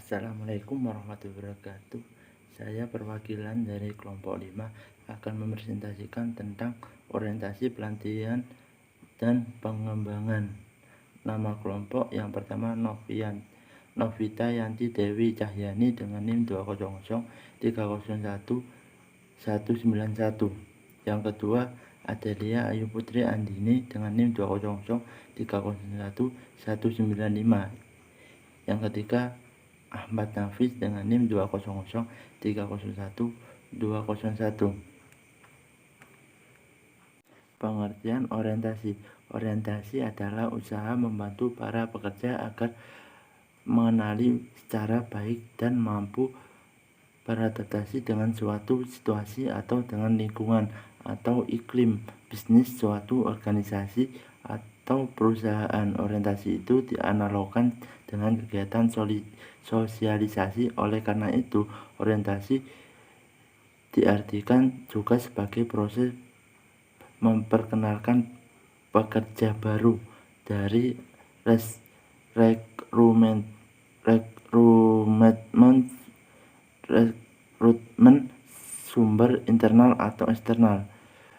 Assalamualaikum warahmatullahi wabarakatuh. Saya perwakilan dari kelompok 5 akan mempresentasikan tentang orientasi pelatihan dan pengembangan. Nama kelompok yang pertama Novita Yanti Dewi Cahyani dengan NIM 200301191. Yang kedua Adelia Ayu Putri Andini dengan NIM 200301195. Yang ketiga Ahmad Nafis dengan NIM 200301201. Pengertian orientasi. Orientasi adalah usaha membantu para pekerja agar mengenali secara baik dan mampu beradaptasi dengan suatu situasi atau dengan lingkungan atau iklim bisnis suatu organisasi atau perusahaan. Orientasi itu dianalogkan dengan kegiatan sosialisasi. Oleh karena itu, orientasi diartikan juga sebagai proses memperkenalkan pekerja baru dari rekrutmen sumber internal atau eksternal.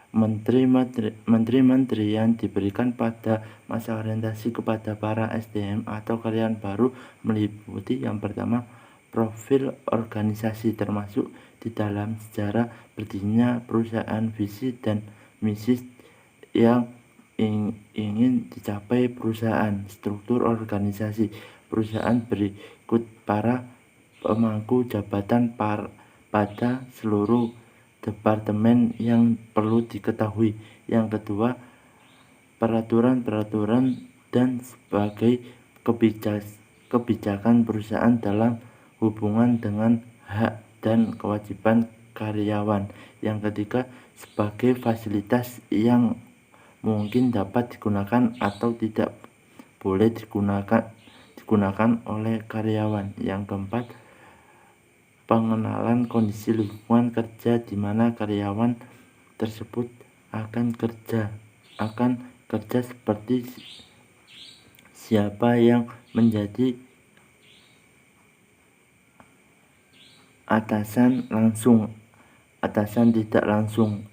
Menteri-menteri yang diberikan pada masa orientasi kepada para SDM atau karyawan baru meliputi yang pertama, profil organisasi, termasuk di dalam sejarah berdirinya perusahaan, visi dan misi yang ingin dicapai perusahaan, struktur organisasi perusahaan berikut para pemangku jabatan pada seluruh departemen yang perlu diketahui. Yang kedua, peraturan-peraturan dan sebagai kebijakan perusahaan dalam hubungan dengan hak dan kewajiban karyawan. Yang ketiga, sebagai fasilitas yang mungkin dapat digunakan atau tidak boleh digunakan oleh karyawan. Yang keempat, pengenalan kondisi lingkungan kerja di mana karyawan tersebut akan kerja seperti siapa yang menjadi atasan langsung, atasan tidak langsung,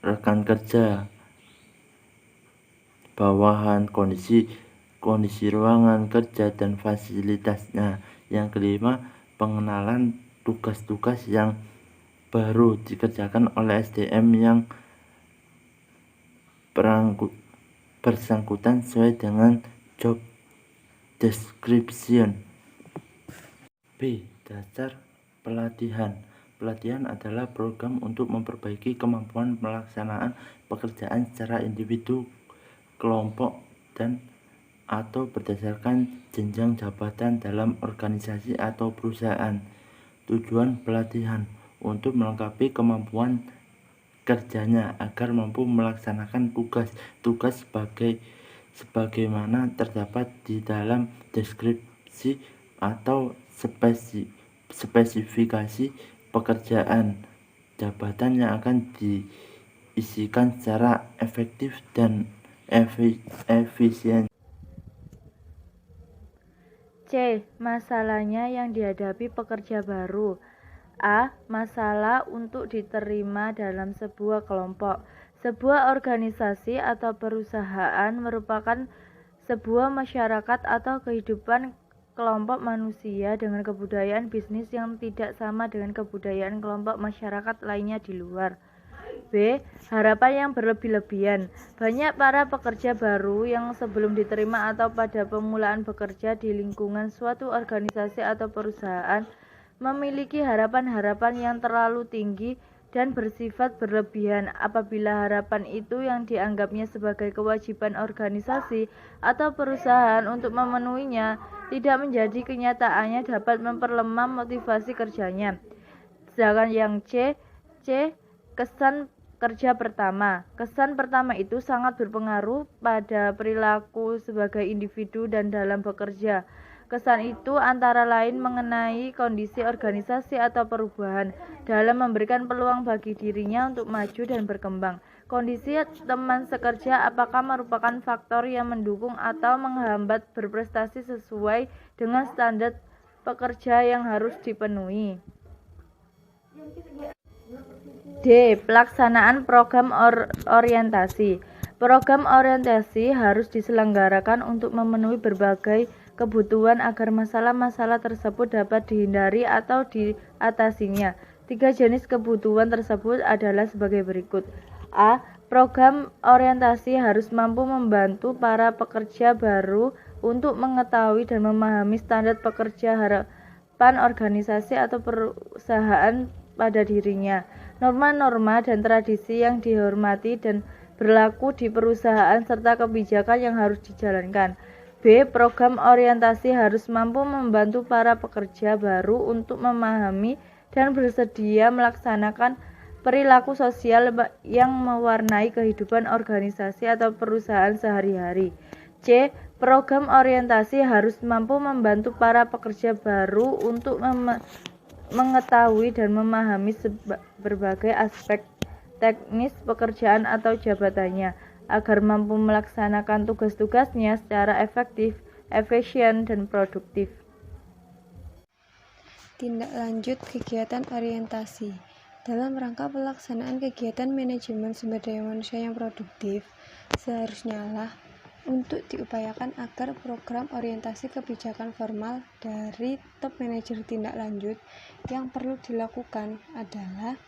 rekan kerja, bawahan, kondisi ruangan kerja dan fasilitasnya. Yang kelima, pengenalan tugas-tugas yang baru dikerjakan oleh SDM yang bersangkutan sesuai dengan job description. B. Dasar pelatihan. Pelatihan adalah program untuk memperbaiki kemampuan pelaksanaan pekerjaan secara individu, kelompok, dan atau berdasarkan jenjang jabatan dalam organisasi atau perusahaan. Tujuan pelatihan untuk melengkapi kemampuan kerjanya agar mampu melaksanakan tugas sebagaimana terdapat di dalam deskripsi atau spesifikasi pekerjaan. Jabatan yang akan diisikan secara efektif dan efisien. C. Masalahnya yang dihadapi pekerja baru. A. Masalah untuk diterima dalam sebuah kelompok. Sebuah organisasi atau perusahaan merupakan sebuah masyarakat atau kehidupan kelompok manusia dengan kebudayaan bisnis yang tidak sama dengan kebudayaan kelompok masyarakat lainnya di luar. B. Harapan yang berlebih-lebihan. Banyak para pekerja baru yang sebelum diterima atau pada pemulaan bekerja di lingkungan suatu organisasi atau perusahaan memiliki harapan-harapan yang terlalu tinggi dan bersifat berlebihan. Apabila harapan itu yang dianggapnya sebagai kewajiban organisasi atau perusahaan untuk memenuhinya tidak menjadi kenyataannya, dapat memperlemah motivasi kerjanya. Sedangkan yang C. Kesan kerja pertama. Kesan pertama itu sangat berpengaruh pada perilaku sebagai individu dan dalam bekerja. Kesan itu antara lain mengenai kondisi organisasi atau perubahan dalam memberikan peluang bagi dirinya untuk maju dan berkembang. Kondisi teman sekerja apakah merupakan faktor yang mendukung atau menghambat berprestasi sesuai dengan standar pekerja yang harus dipenuhi. D. Pelaksanaan program orientasi. Program orientasi harus diselenggarakan untuk memenuhi berbagai kebutuhan agar masalah-masalah tersebut dapat dihindari atau diatasinya. 3 jenis kebutuhan tersebut adalah sebagai berikut. A. Program orientasi harus mampu membantu para pekerja baru untuk mengetahui dan memahami standar pekerja harapan organisasi atau perusahaan pada dirinya, norma-norma dan tradisi yang dihormati dan berlaku di perusahaan serta kebijakan yang harus dijalankan. B. Program orientasi harus mampu membantu para pekerja baru untuk memahami dan bersedia melaksanakan perilaku sosial yang mewarnai kehidupan organisasi atau perusahaan sehari-hari. C. Program orientasi harus mampu membantu para pekerja baru untuk mengetahui dan memahami berbagai aspek teknis pekerjaan atau jabatannya agar mampu melaksanakan tugas-tugasnya secara efektif, efisien, dan produktif. Tindak lanjut kegiatan orientasi. Dalam rangka pelaksanaan kegiatan manajemen sumber daya manusia yang produktif, seharusnya lah untuk diupayakan agar program orientasi kebijakan formal dari top manajer tindak lanjut yang perlu dilakukan adalah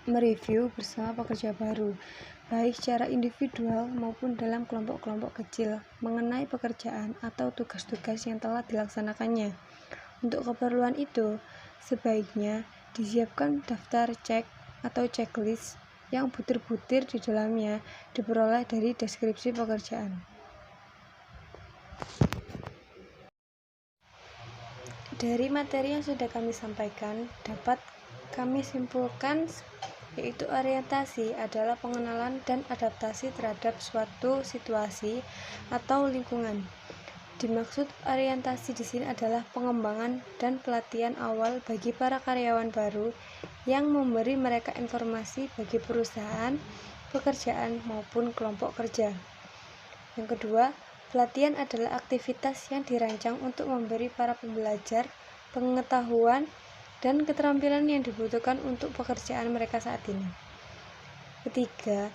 mereview bersama pekerja baru, baik secara individual maupun dalam kelompok-kelompok kecil, mengenai pekerjaan atau tugas-tugas yang telah dilaksanakannya. Untuk keperluan itu, sebaiknya disiapkan daftar cek atau checklist yang butir-butir di dalamnya diperoleh dari deskripsi pekerjaan. Dari materi yang sudah kami sampaikan, dapat kami simpulkan yaitu orientasi adalah pengenalan dan adaptasi terhadap suatu situasi atau lingkungan. Dimaksud orientasi di sini adalah pengembangan dan pelatihan awal bagi para karyawan baru yang memberi mereka informasi bagi perusahaan, pekerjaan maupun kelompok kerja. Yang kedua, pelatihan adalah aktivitas yang dirancang untuk memberi para pembelajar pengetahuan dan keterampilan yang dibutuhkan untuk pekerjaan mereka saat ini. Ketiga,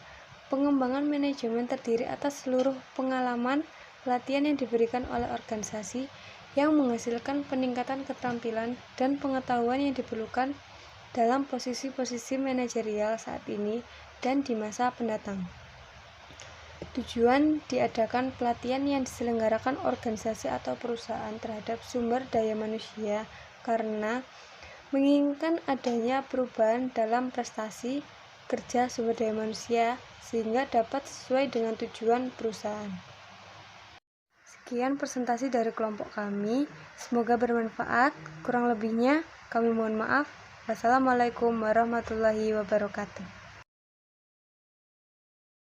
pengembangan manajemen terdiri atas seluruh pengalaman pelatihan yang diberikan oleh organisasi yang menghasilkan peningkatan keterampilan dan pengetahuan yang diperlukan dalam posisi-posisi manajerial saat ini dan di masa mendatang. Tujuan diadakan pelatihan yang diselenggarakan organisasi atau perusahaan terhadap sumber daya manusia karena menginginkan adanya perubahan dalam prestasi kerja sumber daya manusia sehingga dapat sesuai dengan tujuan perusahaan. Sekian presentasi dari kelompok kami, semoga bermanfaat. Kurang lebihnya kami mohon maaf. Wassalamualaikum warahmatullahi wabarakatuh.